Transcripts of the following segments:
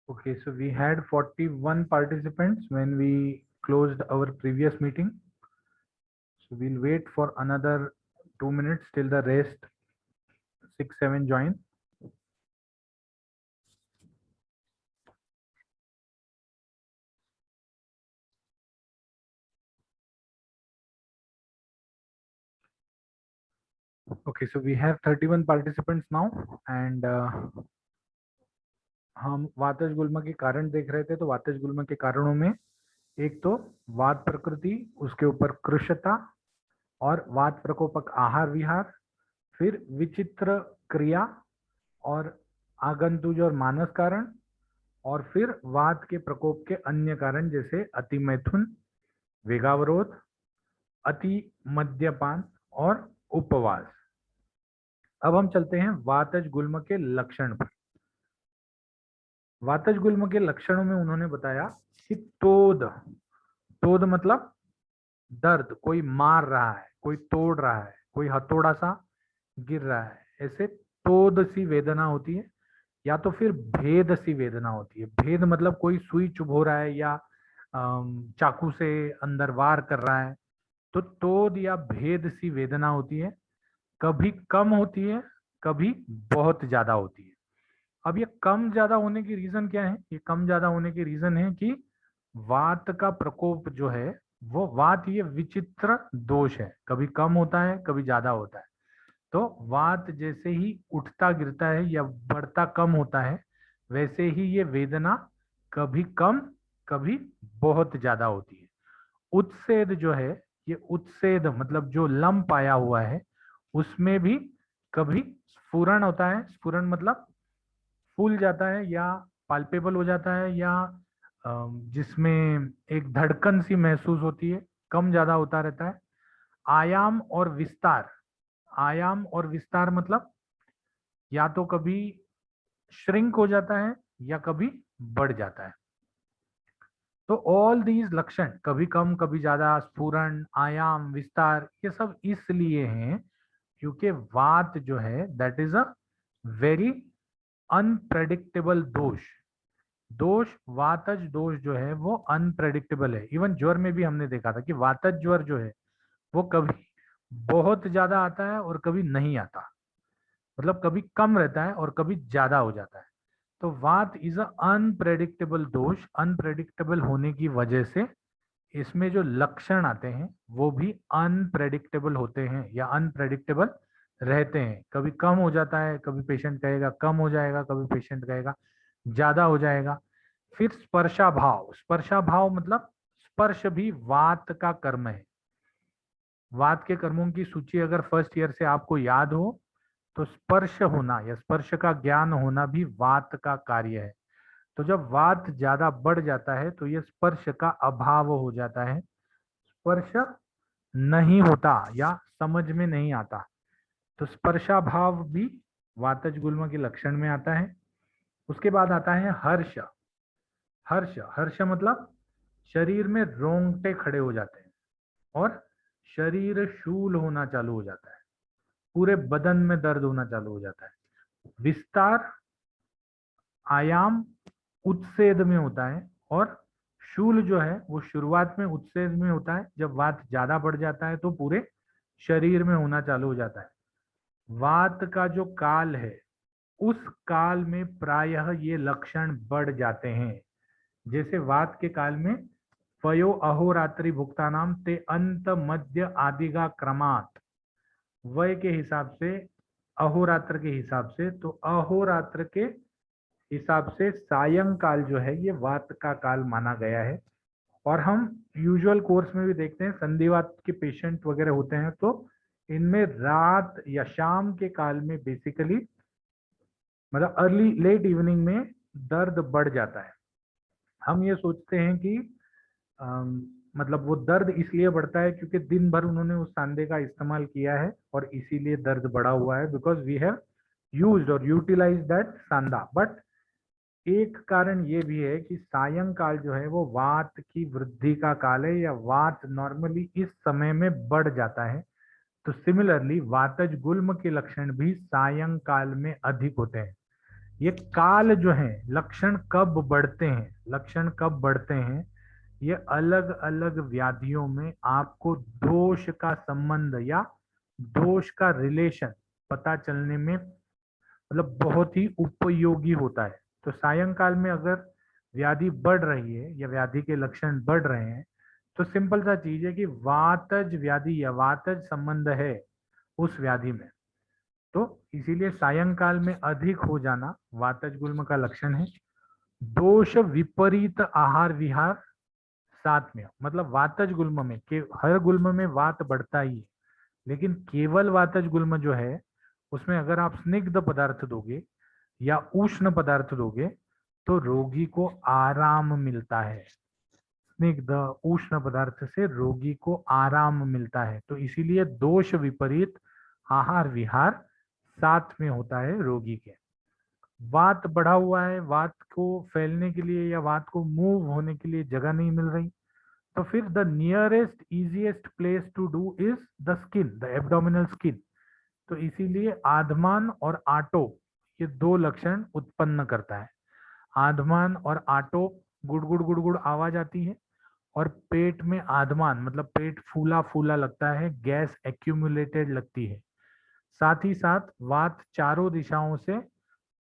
Okay, so we had 41 participants when we closed our previous meeting. So we'll wait for another 2 minutes till the rest 6-7 join. Okay, so we have 31 participants now and हम वातज गुल्म के कारण देख रहे थे। तो वातज गुल्म के कारणों में एक तो वात प्रकृति, उसके ऊपर कृशता और वात प्रकोपक आहार विहार, फिर विचित्र क्रिया और आगंतुज और मानस कारण, और फिर वात के प्रकोप के अन्य कारण जैसे अति मैथुन, वेगावरोध, अति मद्यपान और उपवास। अब हम चलते हैं वातज गुल्म के लक्षण पर। वातज गुल्म के लक्षणों में उन्होंने बताया कि तोद, तोद मतलब दर्द, कोई मार रहा है, कोई तोड़ रहा है, कोई हथौड़ा सा गिर रहा है, ऐसे तोद सी वेदना होती है। या तो फिर भेद सी वेदना होती है। भेद मतलब कोई सुई चुभ हो रहा है या चाकू से अंदर वार कर रहा है, तो तोद या भेद सी वेदना होती है। कभी कम होती है, कभी बहुत ज्यादा होती है। अब ये कम ज्यादा होने की रीजन क्या है? ये कम ज्यादा होने की रीजन है कि वात का प्रकोप जो है वो वात ये विचित्र दोष है, कभी कम होता है, कभी ज्यादा होता है। तो वात जैसे ही उठता गिरता है या बढ़ता कम होता है, वैसे ही ये वेदना कभी कम कभी बहुत ज्यादा होती है। उत्सेद जो है, ये उत्सेद मतलब जो लंप आया हुआ है उसमें भी कभी स्फुरण होता है। स्फुरण मतलब फूल जाता है या पाल्पेबल हो जाता है, या जिसमें एक धड़कन सी महसूस होती है, कम ज्यादा होता रहता है। आयाम और विस्तार, आयाम और विस्तार मतलब या तो कभी श्रिंक हो जाता है या कभी बढ़ जाता है। तो ऑल दीज लक्षण, कभी कम कभी ज्यादा, स्फुरण, आयाम, विस्तार, ये सब इसलिए हैं क्योंकि वात जो है that is a very unpredictable दोष। दोष, वातज दोष जो है वो अनप्रेडिक्टेबल है। इवन ज्वर में भी हमने देखा था कि वातज ज्वर जो है वो कभी बहुत ज्यादा आता है और कभी नहीं आता, मतलब कभी कम रहता है और कभी ज्यादा हो जाता है। तो वात इज अ अनप्रेडिक्टेबल दोष। अनप्रेडिक्टेबल होने की वजह से इसमें जो लक्षण आते हैं वो भी अनप्रेडिक्टेबल होते हैं या अनप्रेडिक्टेबल रहते हैं। कभी कम हो जाता है, कभी पेशेंट कहेगा कम हो जाएगा, कभी पेशेंट कहेगा ज्यादा हो जाएगा। फिर स्पर्शा भाव, स्पर्शा भाव मतलब स्पर्श भी वात का कर्म है। वात के कर्मों की सूची अगर फर्स्ट ईयर से आपको याद हो तो स्पर्श होना या स्पर्श का ज्ञान होना भी वात का कार्य है। तो जब वात ज्यादा बढ़ जाता है तो ये स्पर्श का अभाव हो जाता है, स्पर्श नहीं होता या समझ में नहीं आता। तो स्पर्शाभाव भी वातज गुल्म के लक्षण में आता है। उसके बाद आता है हर्ष। हर्ष, हर्ष मतलब शरीर में रोंगटे खड़े हो जाते हैं और शरीर शूल होना चालू हो जाता है, पूरे बदन में दर्द होना चालू हो जाता है। विस्तार, आयाम उत्सेद में होता है, और शूल जो है वो शुरुआत में उत्सेद में होता है, जब वात ज्यादा बढ़ जाता है तो पूरे शरीर में होना चालू हो जाता है। वात का जो काल है उस काल में प्रायः ये लक्षण बढ़ जाते हैं। जैसे वात के काल में पयो अहोरात्रि भुक्तानाम ते अंत मध्य आदिगा क्रमात्, वय के हिसाब से, अहोरात्र के हिसाब से, तो अहोरात्र के हिसाब से सायंकाल जो है ये वात का काल माना गया है। और हम यूजुअल कोर्स में भी देखते हैं संधिवात के पेशेंट वगैरह होते हैं तो इनमें रात या शाम के काल में बेसिकली मतलब अर्ली लेट इवनिंग में दर्द बढ़ जाता है। हम ये सोचते हैं कि मतलब वो दर्द इसलिए बढ़ता है क्योंकि दिन भर उन्होंने उस सांधे का इस्तेमाल किया है और इसीलिए दर्द बढ़ा हुआ है, बिकॉज वी हैव यूज्ड और यूटिलाइज दैट सांधा। बट एक कारण ये भी है कि सायंकाल जो है वो वात की वृद्धि का काल है, या वात नॉर्मली इस समय में बढ़ जाता है। तो सिमिलरली वातज गुल्म के लक्षण भी सायंकाल में अधिक होते हैं। ये काल जो है, लक्षण कब बढ़ते हैं, लक्षण कब बढ़ते हैं, ये अलग अलग व्याधियों में आपको दोष का संबंध या दोष का रिलेशन पता चलने में मतलब बहुत ही उपयोगी होता है। तो सायंकाल में अगर व्याधि बढ़ रही है या व्याधि के लक्षण बढ़ रहे हैं, तो सिंपल सा चीज है कि वातज व्याधि या वातज संबंध है उस व्याधि में। तो इसीलिए सायंकाल में अधिक हो जाना वातज गुल्म का लक्षण है। दोष विपरीत आहार विहार साथ में, मतलब वातज गुल्म में के हर गुल्म में वात बढ़ता ही है, लेकिन केवल वातज गुल्म जो है उसमें अगर आप स्निग्ध पदार्थ दोगे या उष्ण पदार्थ दोगे तो रोगी को आराम मिलता है। स्निग्ध उष्ण पदार्थ से रोगी को आराम मिलता है। तो इसीलिए दोष विपरीत आहार विहार साथ में होता है रोगी के। वात बढ़ा हुआ है, वात को फैलने के लिए या वात को मूव होने के लिए जगह नहीं मिल रही, तो फिर the nearest easiest place to do is the skin, the abdominal skin. तो इसीलिए आधमान और आटो ये दो लक्षण उत्पन्न करता है। आधमान और आटो गुड़गुड़ गुड़गुड़ आवाज आती है, और पेट में आधमान मतलब पेट फूला फूला लगता है, गैस एक्यूमुलेटेड लगती है। साथ ही साथ वात चारों दिशाओं से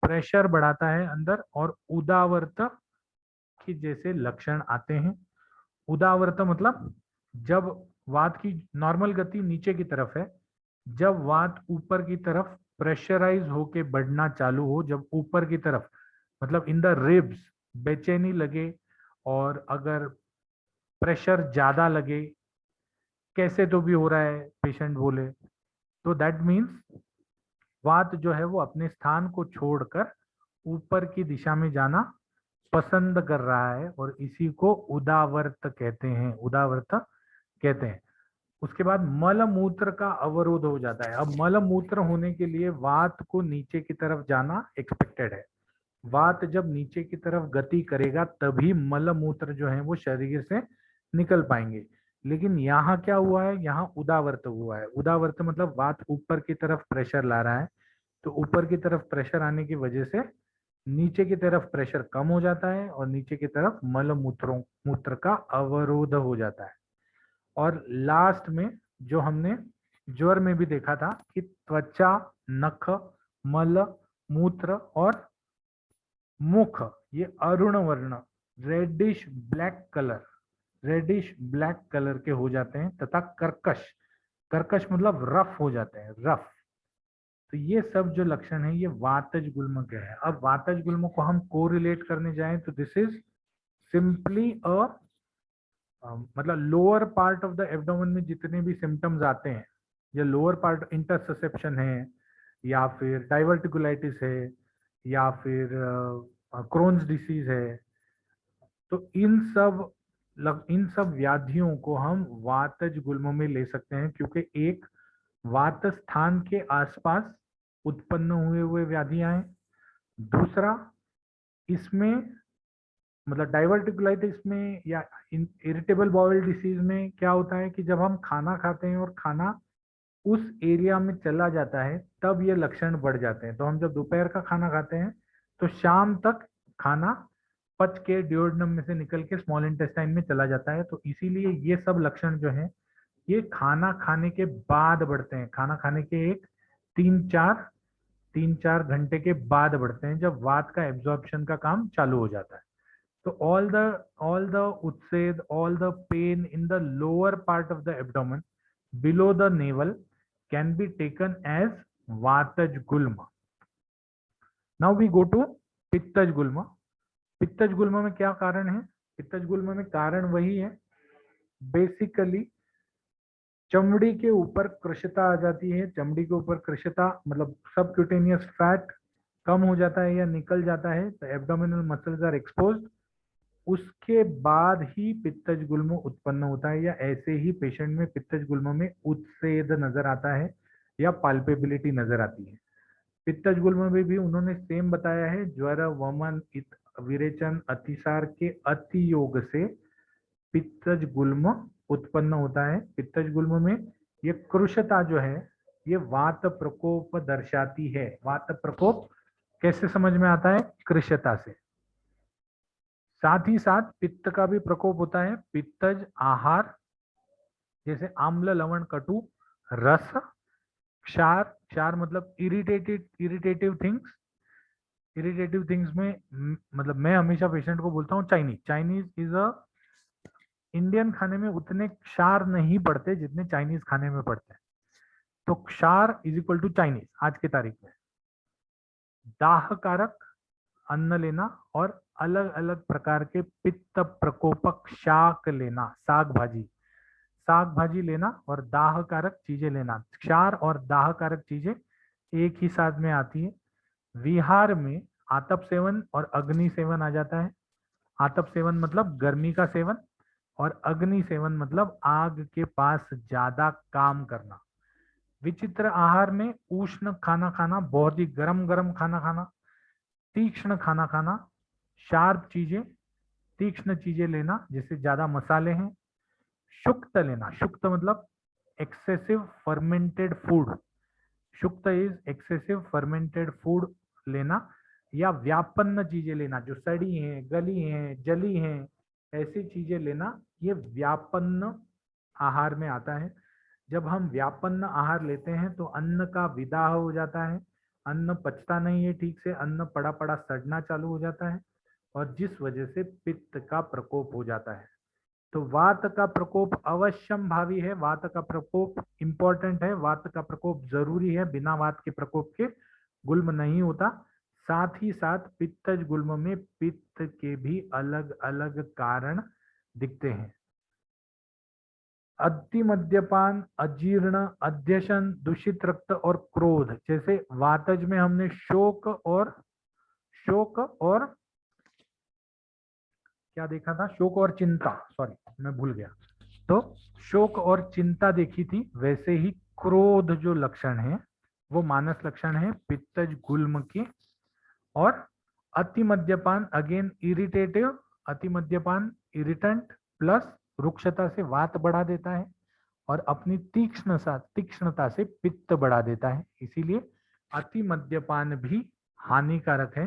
प्रेशर बढ़ाता है अंदर, और उदावर्त की जैसे लक्षण आते हैं। उदावर्त मतलब जब वात की नॉर्मल गति नीचे की तरफ है, जब वात ऊपर की तरफ प्रेशराइज होके बढ़ना चालू हो, जब ऊपर की तरफ मतलब इन द रिब्स बेचैनी लगे, और अगर प्रेशर ज्यादा लगे, कैसे तो भी हो रहा है पेशेंट बोले, तो दैट मीन्स वात जो है वो अपने स्थान को छोड़कर ऊपर की दिशा में जाना पसंद कर रहा है, और इसी को उदावर्त कहते हैं, उदावर्त कहते हैं। उसके बाद मल मूत्र का अवरोध हो जाता है। अब मल मूत्र होने के लिए वात को नीचे की तरफ जाना एक्सपेक्टेड है। वात जब नीचे की तरफ गति करेगा तभी मल मूत्र जो है वो शरीर से निकल पाएंगे। लेकिन यहाँ क्या हुआ है, यहाँ उदावर्त हुआ है। उदावर्त मतलब वात ऊपर की तरफ प्रेशर ला रहा है, तो ऊपर की तरफ प्रेशर आने की वजह से नीचे की तरफ प्रेशर कम हो जाता है, और नीचे की तरफ मल मूत्र का अवरोध हो जाता है। और लास्ट में जो हमने ज्वर में भी देखा था कि त्वचा, नख, मल मूत्र और मुख ये अरुण वर्ण reddish black colour, reddish black colour के हो जाते हैं, तथा कर्कश, कर्कश मतलब रफ हो जाते हैं, रफ। तो ये सब जो लक्षण है ये वातज गुल्म के हैं। अब वातज गुल्म को हम कोरिलेट करने जाएं तो दिस इज सिंपली अ मतलब lower part of the abdomen में जितने भी सिम्टम्स आते हैं, या लोअर पार्ट इंटरसेप्शन है, या फिर डाइवर्टिकुलाइटिस है, या फिर क्रोन्स डिसीज है, तो इन सब व्याधियों को हम वातज गुल्म में ले सकते हैं, क्योंकि एक वात स्थान के आसपास उत्पन्न हुए हुए व्याधियां हैं। दूसरा, इसमें मतलब डाइवर्टिकुलाइटिस में या इरिटेबल बाउल डिसीज में क्या होता है कि जब हम खाना खाते हैं और खाना उस एरिया में चला जाता है तब ये लक्षण बढ़ जाते हैं। तो हम जब दोपहर का खाना खाते हैं तो शाम तक खाना पच के ड्यूोडेनम में से निकल के स्मॉल इंटेस्टाइन में चला जाता है। तो इसीलिए ये सब लक्षण जो है ये खाना खाने के बाद बढ़ते हैं। खाना खाने के एक 3-4 घंटे के बाद बढ़ते हैं, जब वात का एब्जॉर्प्शन का काम चालू हो जाता है। तो all the उत्सेद, all the pain in the lower part of the abdomen below the navel can be taken as vataj gulma. Now we go to pittaj gulma. पित्तज गुल्म में क्या कारण है? पित्तज गुल्म में कारण वही है, बेसिकली चमड़ी के ऊपर कृशता आ जाती है। चमड़ी के ऊपर कृशता मतलब सबक्यूटेनियस फैट कम हो जाता है या निकल जाता है, तो एब्डोमिनल मसल्स आर एक्सपोज्ड। उसके बाद ही पित्तज गुल्म उत्पन्न होता है, या ऐसे ही पेशेंट में पित्तज गुल्म में उत्सेद नजर आता है या पाल्पेबिलिटी नजर आती है। पित्तज गुल्म में भी उन्होंने सेम बताया है, ज्वर, वमन, विरेचन, अतिसार के अतियोग से पित्तज गुल्म उत्पन्न होता है। पित्तज गुल्म में ये कृशता जो है ये वात प्रकोप दर्शाती है। वात प्रकोप कैसे समझ में आता है? कृशता से। साथ ही साथ पित्त का भी प्रकोप होता है। पित्तज आहार जैसे आम्ल, लवण, कटु, रस, क्षार, क्षार मतलब इरिटेटिव थिंग्स। इरिटेटिव थिंग्स में मतलब मैं हमेशा पेशेंट को बोलता हूँ Chinese. Chinese is a Indian खाने में उतने क्षार नहीं पड़ते जितने चाइनीज खाने में पड़ते हैं। तो क्षार इज इक्वल टू चाइनीज आज की तारीख में। दाह कारक अन्न लेना और अलग अलग प्रकार के पित्त प्रकोपक शाक लेना, साग भाजी, साग भाजी लेना और दाह कारक चीजें लेना। क्षार और दाह कारक चीजें एक ही साथ में आती है। विहार में आतप सेवन और अग्नि सेवन आ जाता है। आतप सेवन मतलब गर्मी का सेवन और अग्नि सेवन मतलब आग के पास ज्यादा काम करना। विचित्र आहार में उष्ण खाना खाना, बहुत ही गरम गरम खाना खाना, तीक्ष्ण खाना खाना, शार्प चीजें, तीक्ष्ण चीजें लेना जिससे ज्यादा मसाले हैं। शुक्त लेना, शुक्त मतलब excessive fermented food. Shukta is excessive fermented food लेना, या व्यापन्न चीजें लेना जो सड़ी हैं, गली हैं, जली हैं, ऐसी चीजें लेना। ये व्यापन्न आहार में आता है। जब हम व्यापन्न आहार लेते हैं तो अन्न का विदाह हो जाता है, अन्न पचता नहीं है ठीक से, अन्न पड़ा पड़ा सड़ना चालू हो जाता है और जिस वजह से पित्त का प्रकोप हो जाता है। तो वात का प्रकोप अवश्यम भावी है, वात का प्रकोप इंपॉर्टेंट है, वात का प्रकोप जरूरी है, बिना वात के प्रकोप के गुल्म नहीं होता। साथ ही साथ पित्तज गुल्म में पित्त के भी अलग अलग कारण दिखते हैं। अति मद्यपान, अजीर्ण, अध्यशन, दूषित रक्त और क्रोध। जैसे वातज में हमने शोक और क्या देखा था? शोक और चिंता, सॉरी मैं भूल गया। तो शोक और चिंता देखी थी। वैसे ही क्रोध जो लक्षण है वो मानस लक्षण है पित्तज गुल्म के। और अति मद्यपान अगेन इरिटेटिव, अति मद्यपान इरिटेंट प्लस रुक्षता से वात बढ़ा देता है और अपनी तीक्ष्णता से पित्त बढ़ा देता है। इसीलिए अति मद्यपान भी हानिकारक है।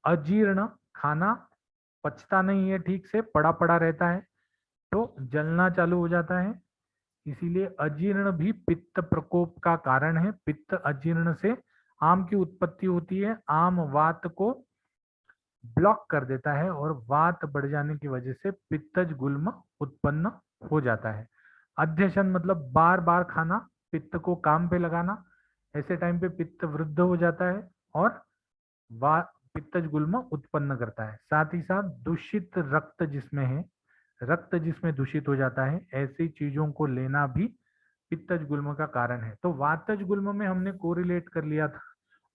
अजीर्ण, खाना पचता नहीं है ठीक से, पड़ा पड़ा रहता है तो जलना चालू हो जाता है। इसीलिए अजीर्ण भी पित्त प्रकोप का कारण है। पित्त अजीर्ण से आम की उत्पत्ति होती है, आम वात को ब्लॉक कर देता है और वात बढ़ जाने की वजह से पित्तज गुल्म उत्पन्न हो जाता है। अध्यशन मतलब बार बार खाना, पित्त को काम पे लगाना, ऐसे टाइम पे पित्त वृद्ध हो जाता है और वा पित्तज गुल्म उत्पन्न करता है। साथ ही साथ दूषित रक्त जिसमें है, रक्त जिसमें दूषित हो जाता है, ऐसी चीजों को लेना भी पित्तज गुल्म का कारण है। तो वातज गुल्म में हमने कोरिलेट कर लिया था।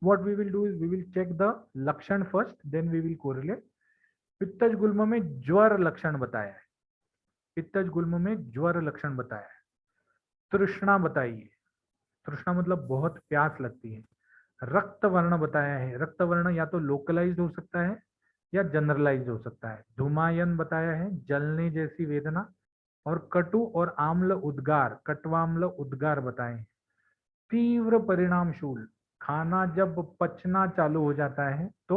what we will do is we will check the लक्षण first, then we will correlate। पित्तज गुल्म में ज्वर लक्षण बताया है, पित्तज गुल्म में ज्वर लक्षण बताया है। तृष्णा बताइए, तृष्णा मतलब बहुत प्यास लगती है। रक्त वर्ण बताया है, रक्त वर्ण या तो लोकलाइज्ड हो सकता है या जनरलाइज्ड हो सकता है। धूमायन बताया है, जलने जैसी वेदना। और कटु और आम्ल उद्गार, कटवाम्ल उद्गार बताए हैं। तीव्र परिणाम शूल, खाना जब पचना चालू हो जाता है तो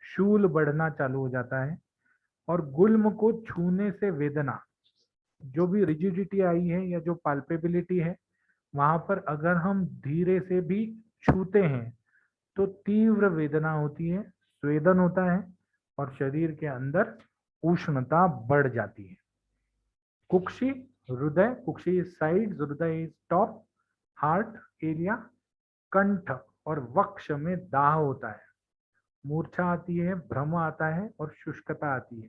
शूल बढ़ना चालू हो जाता है। और गुल्म को छूने से वेदना, जो भी रिजिडिटी आई है या जो पाल्पेबिलिटी है वहां पर अगर हम धीरे से भी छूते हैं तो तीव्र वेदना होती है, स्वेदन होता है और शरीर के अंदर उष्णता बढ़ जाती है। कुक्षी हृदय, कुक्षी इज साइड, हृदय इज टॉप, हार्ट एरिया। कंठ और वक्ष में दाह होता है, मूर्छा आती है, भ्रम आता है और शुष्कता आती है।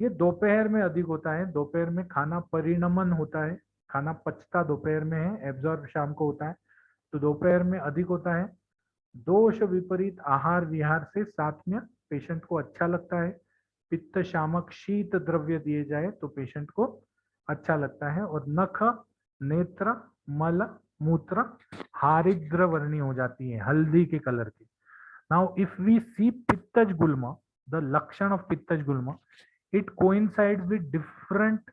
ये दोपहर में अधिक होता है। दोपहर में खाना परिणमन होता है, खाना पचता दोपहर में है, एब्जॉर्ब शाम को होता है, तो दोपहर में अधिक होता है। दोष विपरीत आहार विहार से सात्म्य, पेशेंट को अच्छा लगता है। पित्त शामक शीत द्रव्य दिए जाए तो पेशेंट को अच्छा लगता है। और नख, नेत्र, मल, मूत्र हारिद्र वर्णी हो जाती है, हल्दी के कलर की। Now if we see pittaj gulma, the lakshan of pittaj gulma, it coincides with different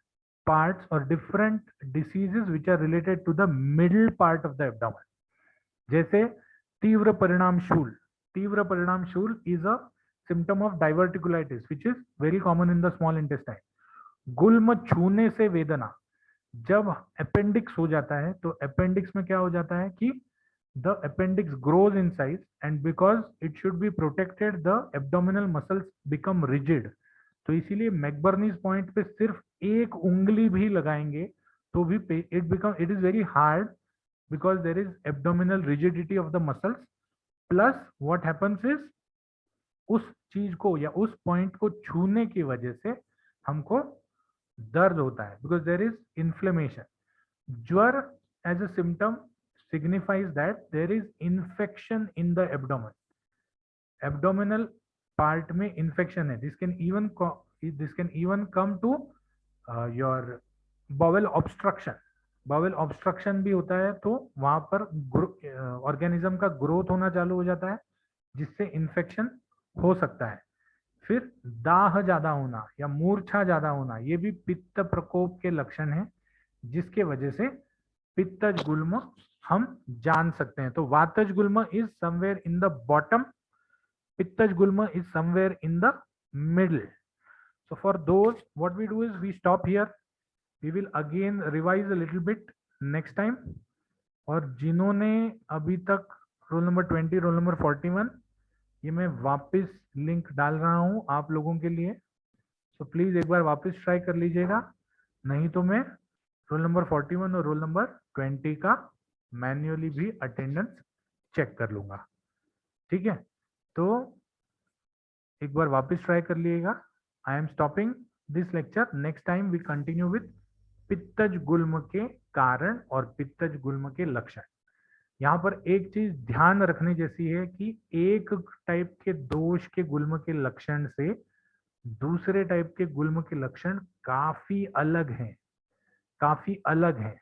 parts or different diseases which are related to the middle part of the abdomen। जैसे तीव्र परिणाम शूल, tivra parinam shool is a symptom of diverticulitis which is very common in the small intestine. गुल्म छूने से वेदना, जब appendix हो जाता है तो अपेंडिक्स में क्या हो जाता है कि the appendix grows in size and because it should be protected the abdominal muscles become rigid. तो इसीलिए मैकबर्नीज पॉइंट पे सिर्फ एक उंगली भी लगाएंगे तो भी it is very hard because there is abdominal rigidity of the muscles, plus what happens is उस चीज को या उस पॉइंट को छूने की वजह से हमको दर्द होता है, because there is inflammation. ज्वर as a symptom signifies that there is infection in the abdomen. Abdominal part में infection है. This can even come to your bowel obstruction. Bowel obstruction भी होता है तो वहां पर ऑर्गेनिज्म का ग्रोथ होना चालू हो जाता है जिससे इन्फेक्शन हो सकता है। फिर दाह ज्यादा होना या मूर्छा ज्यादा होना, ये भी पित्त प्रकोप के लक्षण है जिसके वजह से पित्तज गुल्म हम जान सकते हैं। तो vataj gulma is somewhere in the bottom, pittaj gulma is somewhere in the middle. So for those, what we do is we stop here. We will again revise a little bit next time. और जिन्होंने अभी तक रोल नंबर 20, रोल नंबर 41, ये मैं वापस link डाल रहा हूं आप लोगों के लिए, तो प्लीज एक बार वापस ट्राई कर लीजिएगा, नहीं तो मैं रोल नंबर 41 और रोल नंबर 20 का मैन्युअली भी अटेंडेंस चेक कर लूंगा। ठीक है, तो एक बार वापस ट्राई कर लीजिएगा। I am stopping this lecture. Next time we continue with पित्तज गुल्म के कारण और पित्तज गुल्म के लक्षण। यहाँ पर एक चीज ध्यान रखने जैसी है कि एक टाइप के दोष के गुल्म के लक्षण से दूसरे टाइप के गुल्म के लक्षण काफी अलग हैं, काफी अलग हैं।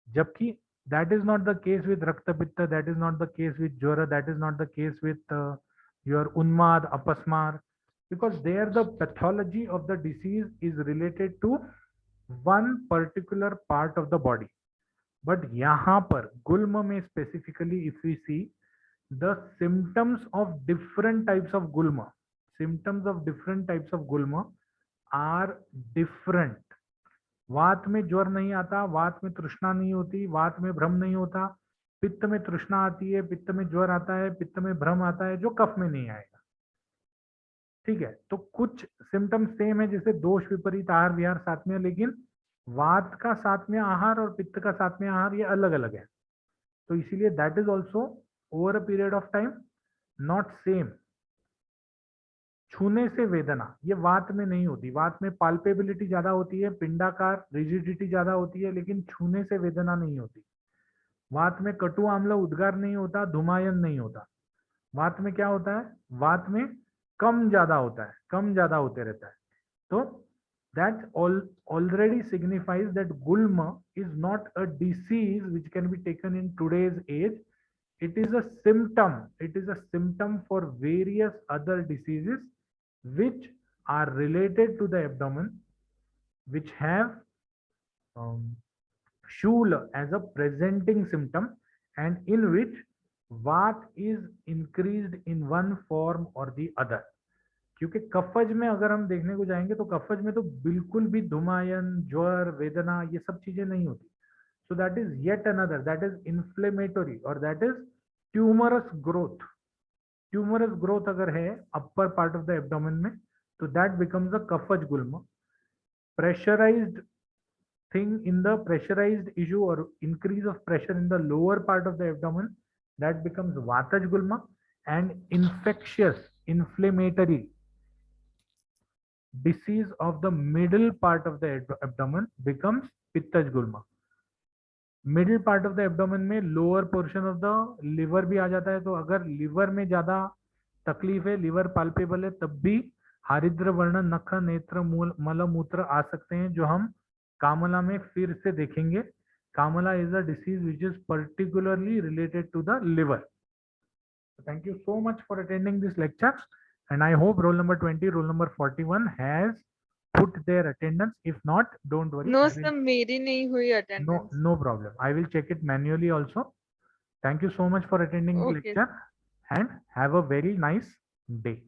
जबकि that is not the case with रक्त पित्त, that is not the case with ज्वर, that is not the case with your उन्माद अपस्मार, because there the pathology of the disease is related to one particular part of the body. But यहाँ पर गुल्म में specifically if we see the symptoms of different types of gulma, symptoms of different types of gulma are different. वात में ज्वर नहीं आता, वात में तृष्णा नहीं होती, वात में भ्रम नहीं होता, पित्त में तृष्णा आती है, पित्त में ज्वर आता है, पित्त में भ्रम आता है, जो कफ में नहीं आएगा। ठीक है, तो कुछ सिम्टम्स सेम है, जैसे दोष विपरीत आहार विहार सात्म्य, लेकिन वात का सात्म्य आहार और पित्त का सात्म्य आहार ये अलग अलग है। तो इसीलिए that is also over a period of time not same. छूने से वेदना ये वात में नहीं होती, वात में पाल्पेबिलिटी ज्यादा होती है, पिंडाकार रिजिडिटी ज्यादा होती है, लेकिन छूने से वेदना नहीं होती। वात में कटु आम्ल उद्गार नहीं होता, धुमायन नहीं होता। वात में क्या होता है, वात में कम ज्यादा होता है, कम ज्यादा होते रहता है। तो that already signifies that gulma is not a disease which can be taken in today's age. It is a symptom. It is a symptom for various other diseases which are related to the abdomen, which have shul as a presenting symptom, and in which vat is increased in one form or the other. क्योंकि कफज में अगर हम देखने को जाएंगे तो कफज में तो बिल्कुल भी धुमायन ज्वर वेदना ये सब चीजें नहीं होती। So that is yet another, that is inflammatory और that is tumorous growth. Tumorous growth अगर है upper part of the abdomen में तो that becomes a kaphaj gulma. Pressurised thing in the pressurized issue or increase of pressure in the lower part of the abdomen, that becomes vataj gulma, and infectious inflammatory disease of the middle part of the abdomen becomes pittaj gulma. Middle part of the abdomen में lower portion of the liver भी आ जाता है, तो अगर liver में ज्यादा तकलीफ है, लिवर पाल्पेबल है, तब भी हरिद्र वर्ण नख नेत्र मल मूत्र आ सकते हैं, जो हम कामला में फिर से देखेंगे। Kamala is a disease which is particularly related to the liver. Thank you so much for attending this lecture and I hope roll number 20, roll number 41 has put their attendance. If not, don't worry. No sir, मेरी नहीं हुई attendance. No problem. I will check it manually also. Thank you so much for attending the lecture. and have a very nice day.